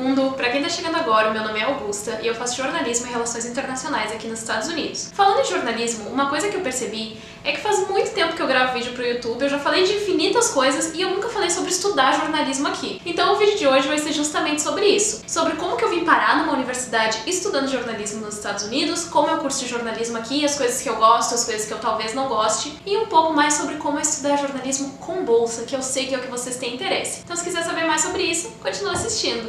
mundo! Pra quem tá chegando agora, o meu nome é Augusta e eu faço jornalismo e relações internacionais aqui nos Estados Unidos. Falando em jornalismo, uma coisa que eu percebi é que faz muito tempo que eu gravo vídeo pro YouTube, eu já falei de infinitas coisas e eu nunca falei sobre estudar jornalismo aqui. Então o vídeo de hoje vai ser justamente sobre isso, sobre como que eu vim parar numa universidade estudando jornalismo nos Estados Unidos, como é o curso de jornalismo aqui, as coisas que eu gosto, as coisas que eu talvez não goste, e um pouco mais sobre como é estudar jornalismo com bolsa, que eu sei que é o que vocês têm interesse. Então se quiser saber mais sobre isso, continua assistindo.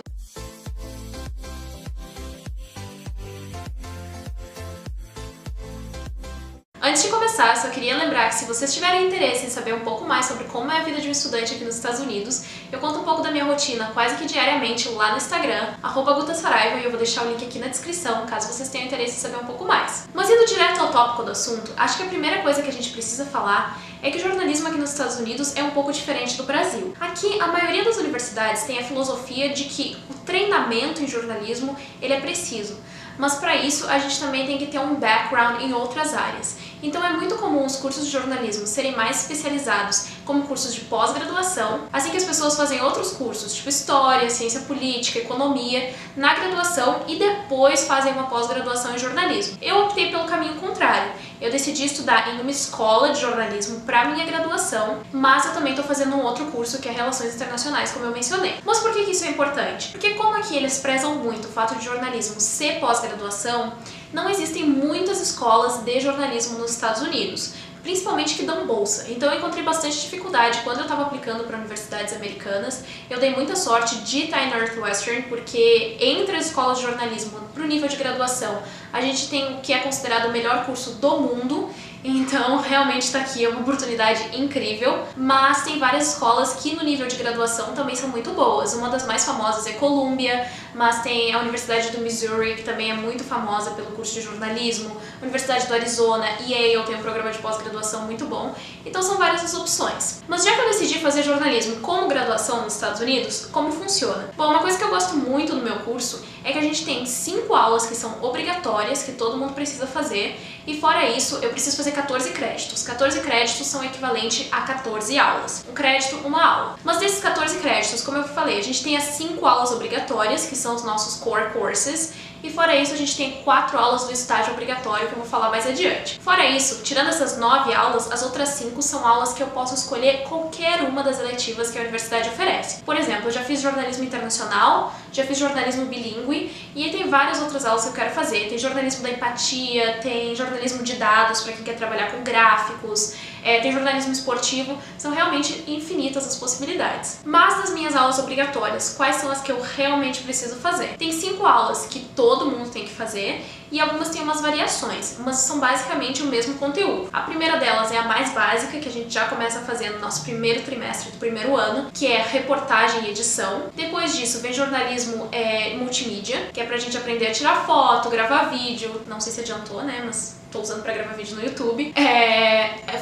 Antes de começar, só queria lembrar que se vocês tiverem interesse em saber um pouco mais sobre como é a vida de um estudante aqui nos Estados Unidos, eu conto um pouco da minha rotina quase que diariamente lá no Instagram, @gutasaraiva, e eu vou deixar o link aqui na descrição, caso vocês tenham interesse em saber um pouco mais. Mas indo direto ao tópico do assunto, acho que a primeira coisa que a gente precisa falar é que o jornalismo aqui nos Estados Unidos é um pouco diferente do Brasil. Aqui, a maioria das universidades tem a filosofia de que o treinamento em jornalismo ele é preciso, mas para isso a gente também tem que ter um background em outras áreas. Então é muito comum os cursos de jornalismo serem mais especializados como cursos de pós-graduação, assim que as pessoas fazem outros cursos, tipo História, Ciência Política, Economia, na graduação e depois fazem uma pós-graduação em jornalismo. Eu optei pelo caminho contrário. Eu decidi estudar em uma escola de jornalismo para minha graduação, mas eu também estou fazendo um outro curso que é Relações Internacionais, como eu mencionei. Mas por que isso é importante? Porque como aqui eles prezam muito o fato de jornalismo ser pós-graduação, não existem muitas escolas de jornalismo nos Estados Unidos, principalmente que dão bolsa. Então eu encontrei bastante dificuldade quando eu estava aplicando para universidades americanas. Eu dei muita sorte de estar em Northwestern, porque entre as escolas de jornalismo para o nível de graduação, a gente tem o que é considerado o melhor curso do mundo. Então, realmente está aqui, é uma oportunidade incrível, mas tem várias escolas que no nível de graduação também são muito boas. Uma das mais famosas é Columbia, mas tem a Universidade do Missouri, que também é muito famosa pelo curso de jornalismo, a Universidade do Arizona, Yale tem um programa de pós-graduação muito bom, então são várias as opções. Mas já que eu decidi fazer jornalismo como graduação nos Estados Unidos, como funciona? Bom, uma coisa que eu gosto muito do meu curso é que a gente tem 5 aulas que são obrigatórias, que todo mundo precisa fazer, e fora isso, eu preciso fazer 14 créditos. 14 créditos são equivalente a 14 aulas. Um crédito, uma aula. Mas desses 14 créditos, como eu falei, a gente tem as 5 aulas obrigatórias, que são os nossos core courses, e fora isso a gente tem 4 aulas do estágio obrigatório, que eu vou falar mais adiante. Fora isso, tirando essas 9 aulas, as outras 5 são aulas que eu posso escolher qualquer uma das eletivas que a universidade oferece. Por exemplo, eu já fiz jornalismo internacional, já fiz jornalismo bilíngue, e aí tem várias outras aulas que eu quero fazer. Tem jornalismo da empatia, tem jornalismo de dados para quem quer trabalhar com gráficos, tem jornalismo esportivo, são realmente infinitas as possibilidades. Mas das minhas aulas obrigatórias, quais são as que eu realmente preciso fazer? Tem 5 aulas que todo mundo tem que fazer e algumas têm umas variações, mas são basicamente o mesmo conteúdo. A primeira delas é a mais básica, que a gente já começa a fazer no nosso primeiro trimestre do primeiro ano, que é reportagem e edição. Depois disso vem jornalismo multimídia, que é pra gente aprender a tirar foto, gravar vídeo, não sei se adiantou, né, mas tô usando para gravar vídeo no YouTube,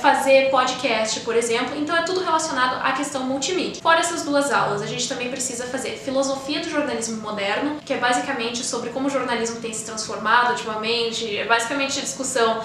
fazer podcast, por exemplo, então é tudo relacionado à questão multimídia. Fora essas 2 aulas, a gente também precisa fazer filosofia do jornalismo moderno, que é basicamente sobre como o jornalismo tem se transformado ultimamente, é basicamente a discussão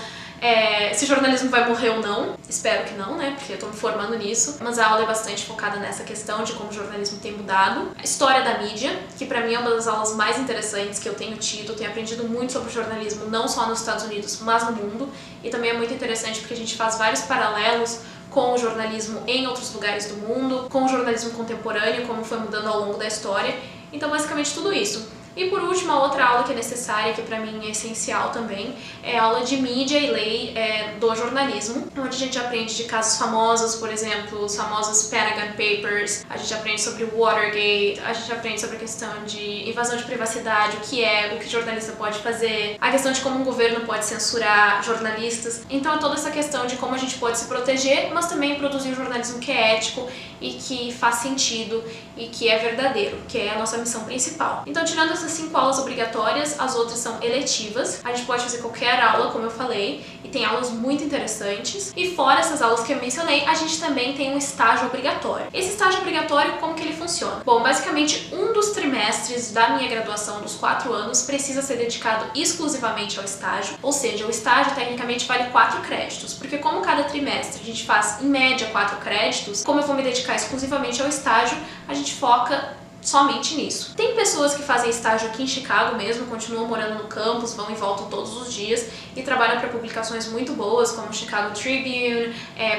se o jornalismo vai morrer ou não. Espero que não, né, porque eu tô me formando nisso, mas a aula é bastante focada nessa questão de como o jornalismo tem mudado. A história da mídia, que pra mim é uma das aulas mais interessantes que eu tenho tido, tenho aprendido muito sobre jornalismo, não só nos Estados Unidos, mas no mundo, e também é muito interessante porque a gente faz vários paralelos com o jornalismo em outros lugares do mundo, com o jornalismo contemporâneo, como foi mudando ao longo da história, então basicamente tudo isso. E por último, a outra aula que é necessária, que pra mim é essencial também, é a aula de mídia e lei do jornalismo, onde a gente aprende de casos famosos, por exemplo, os famosos Pentagon Papers, a gente aprende sobre Watergate, a gente aprende sobre a questão de invasão de privacidade, o que jornalista pode fazer, a questão de como um governo pode censurar jornalistas. Então é toda essa questão de como a gente pode se proteger, mas também produzir um jornalismo que é ético e que faz sentido e que é verdadeiro, que é a nossa missão principal. Então, tirando essas 5 aulas obrigatórias, as outras são eletivas. A gente pode fazer qualquer aula, como eu falei, e tem aulas muito interessantes. E fora essas aulas que eu mencionei, a gente também tem um estágio obrigatório. Esse estágio obrigatório, como que ele funciona? Bom, basicamente, um dos trimestres da minha graduação, dos 4 anos, precisa ser dedicado exclusivamente ao estágio, ou seja, o estágio tecnicamente vale 4 créditos, porque como cada trimestre a gente faz, em média, 4 créditos, como eu vou me dedicar exclusivamente ao estágio, a gente foca somente nisso. Tem pessoas que fazem estágio aqui em Chicago mesmo, continuam morando no campus, vão e voltam todos os dias e trabalham para publicações muito boas, como o Chicago Tribune,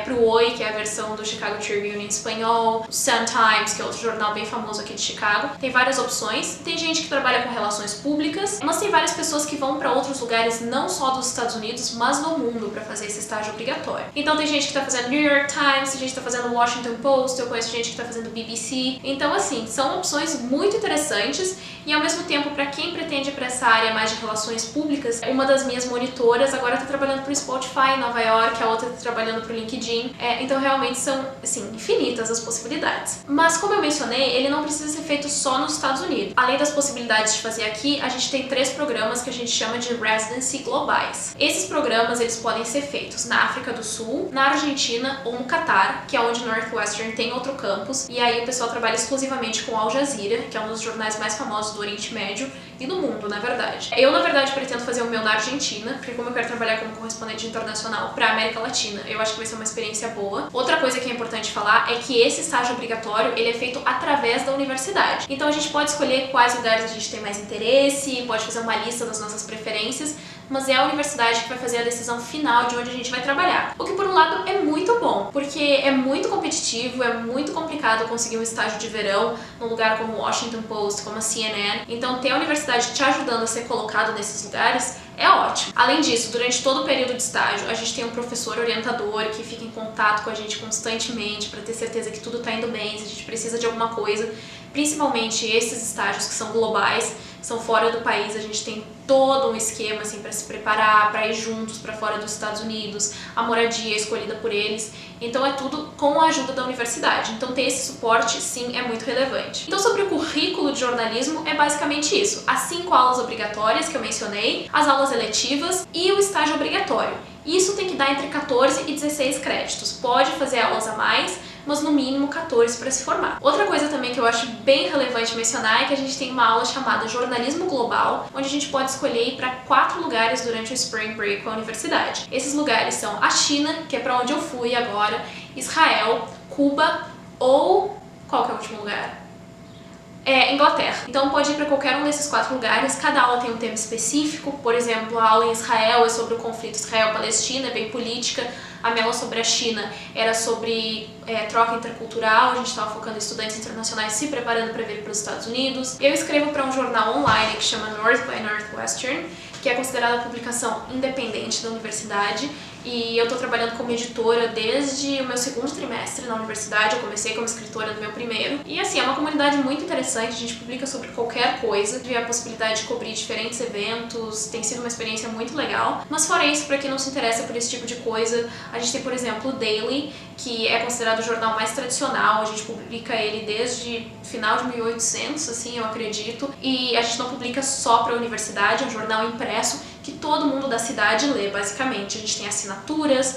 pro Oi, que é a versão do Chicago Tribune em espanhol, o Sun Times, que é outro jornal bem famoso aqui de Chicago. Tem várias opções. Tem gente que trabalha com relações públicas, mas tem várias pessoas que vão para outros lugares, não só dos Estados Unidos, mas no mundo, para fazer esse estágio obrigatório. Então tem gente que tá fazendo New York Times, tem gente que tá fazendo Washington Post, eu conheço gente que tá fazendo BBC. Então, assim, são opções muito interessantes e, ao mesmo tempo, para quem pretende ir para essa área mais de relações públicas, uma das minhas monitoras agora tá trabalhando pro Spotify em Nova York, a outra tá trabalhando pro LinkedIn. Então, realmente são, assim, infinitas as possibilidades. Mas, como eu mencionei, ele não precisa ser feito só nos Estados Unidos. Além das possibilidades de fazer aqui, a gente tem 3 programas que a gente chama de Residency Globais. Esses programas, eles podem ser feitos na África do Sul, na Argentina ou no Catar, que é onde Northwestern tem outro campus, e aí o pessoal trabalha exclusivamente com Al Jazeera, que é um dos jornais mais famosos do Oriente Médio e do mundo, na verdade. Eu, na verdade, pretendo fazer o meu na Argentina, porque como eu quero trabalhar como correspondente internacional para América Latina, eu acho que vai ser uma experiência boa. Outra coisa que é importante falar é que esse estágio obrigatório, ele é feito através da universidade. Então a gente pode escolher quais lugares a gente tem mais interesse, pode fazer uma lista das nossas preferências, mas é a universidade que vai fazer a decisão final de onde a gente vai trabalhar. O que, por um lado, é muito bom, porque é muito competitivo, é muito complicado conseguir um estágio de verão num lugar como o Washington Post, como a CNN. Então, ter a universidade te ajudando a ser colocado nesses lugares é ótimo. Além disso, durante todo o período de estágio, a gente tem um professor orientador que fica em contato com a gente constantemente para ter certeza que tudo tá indo bem, se a gente precisa de alguma coisa. Principalmente esses estágios que são globais, são fora do país, a gente tem todo um esquema assim para se preparar, para ir juntos para fora dos Estados Unidos, a moradia escolhida por eles. Então é tudo com a ajuda da universidade. Então ter esse suporte, sim, é muito relevante. Então sobre o currículo de jornalismo é basicamente isso. As 5 aulas obrigatórias que eu mencionei, as aulas eletivas e o estágio obrigatório. Isso tem que dar entre 14 e 16 créditos. Pode fazer aulas a mais, mas no mínimo 14 para se formar. Outra coisa também que eu acho bem relevante mencionar é que a gente tem uma aula chamada Jornalismo Global, onde a gente pode escolher ir para 4 lugares durante o Spring Break com a universidade. Esses lugares são a China, que é para onde eu fui agora, Israel, Cuba ou... qual que é o último lugar? Inglaterra. Então pode ir para qualquer um desses 4 lugares, cada aula tem um tema específico. Por exemplo, a aula em Israel é sobre o conflito Israel-Palestina, é bem política. A minha aula sobre a China era sobre troca intercultural, a gente estava focando em estudantes internacionais se preparando para vir para os Estados Unidos. Eu escrevo para um jornal online que chama North by Northwestern, que é considerada a publicação independente da universidade, e eu estou trabalhando como editora desde o meu 2º trimestre na universidade. Eu comecei como escritora no meu 1º, e assim, é uma comunidade muito interessante, a gente publica sobre qualquer coisa, tive a possibilidade de cobrir diferentes eventos, tem sido uma experiência muito legal. Mas fora isso, para quem não se interessa por esse tipo de coisa, a gente tem, por exemplo, o Daily, que é considerado o jornal mais tradicional, a gente publica ele desde final de 1800, assim, eu acredito, e a gente não publica só para a universidade, é um jornal impresso que todo mundo da cidade lê, basicamente. A gente tem assinaturas,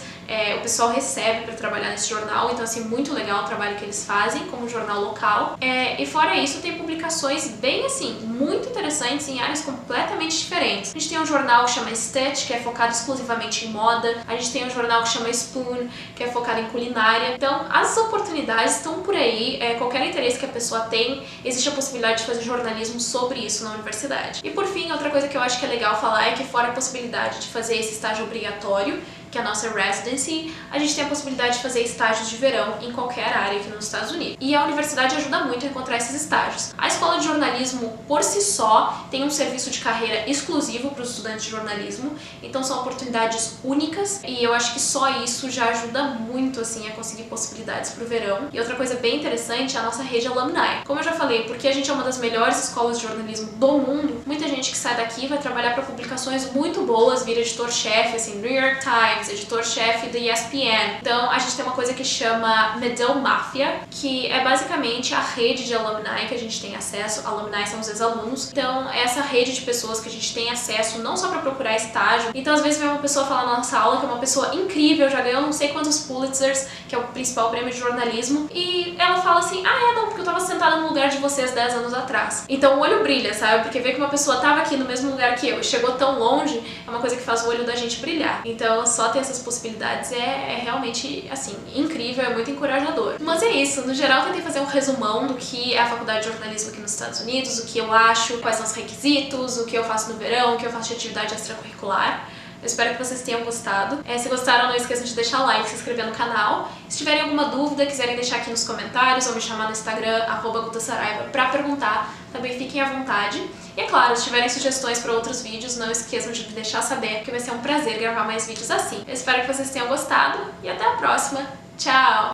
o pessoal recebe para trabalhar nesse jornal, então assim, muito legal o trabalho que eles fazem como jornal local. E fora isso, tem publicações bem assim, muito interessantes em áreas completamente diferentes. A gente tem um jornal que chama Stitch, que é focado exclusivamente em moda. A gente tem um jornal que chama Spoon, que é focado em culinária. Então, as oportunidades estão por aí. Qualquer interesse que a pessoa tem, existe a possibilidade de fazer jornalismo sobre isso na universidade. E por fim, outra coisa que eu acho que é legal falar é que fora a possibilidade de fazer esse estágio obrigatório, que é a nossa residency, a gente tem a possibilidade de fazer estágios de verão em qualquer área aqui nos Estados Unidos. E a universidade ajuda muito a encontrar esses estágios. A escola de jornalismo, por si só, tem um serviço de carreira exclusivo para os estudantes de jornalismo, então são oportunidades únicas, e eu acho que só isso já ajuda muito, assim, a conseguir possibilidades para o verão. E outra coisa bem interessante é a nossa rede alumni. Como eu já falei, porque a gente é uma das melhores escolas de jornalismo do mundo, muita gente que sai daqui vai trabalhar para publicações muito boas, vira editor-chefe, assim, New York Times, editor-chefe da ESPN. Então a gente tem uma coisa que chama Medill Mafia, que é basicamente a rede de alumni que a gente tem acesso. Alumni são os ex-alunos. Então é essa rede de pessoas que a gente tem acesso não só para procurar estágio. Então às vezes vem uma pessoa falar na nossa aula que é uma pessoa incrível, já ganhou não sei quantos Pulitzers, que é o principal prêmio de jornalismo, e ela fala assim, não, porque eu tava sentada no lugar de vocês 10 anos atrás. Então o olho brilha, sabe? Porque ver que uma pessoa tava aqui no mesmo lugar que eu e chegou tão longe é uma coisa que faz o olho da gente brilhar. Então só só ter essas possibilidades é realmente, assim, incrível, é muito encorajador. Mas é isso, no geral eu tentei fazer um resumão do que é a faculdade de jornalismo aqui nos Estados Unidos, o que eu acho, quais são os requisitos, o que eu faço no verão, o que eu faço de atividade extracurricular. Eu espero que vocês tenham gostado. Se gostaram, não esqueçam de deixar o like, se inscrever no canal. Se tiverem alguma dúvida, quiserem deixar aqui nos comentários ou me chamar no Instagram, @gutasaraiva, pra perguntar, também fiquem à vontade. E é claro, se tiverem sugestões para outros vídeos, não esqueçam de me deixar saber, que vai ser um prazer gravar mais vídeos assim. Eu espero que vocês tenham gostado e até a próxima. Tchau!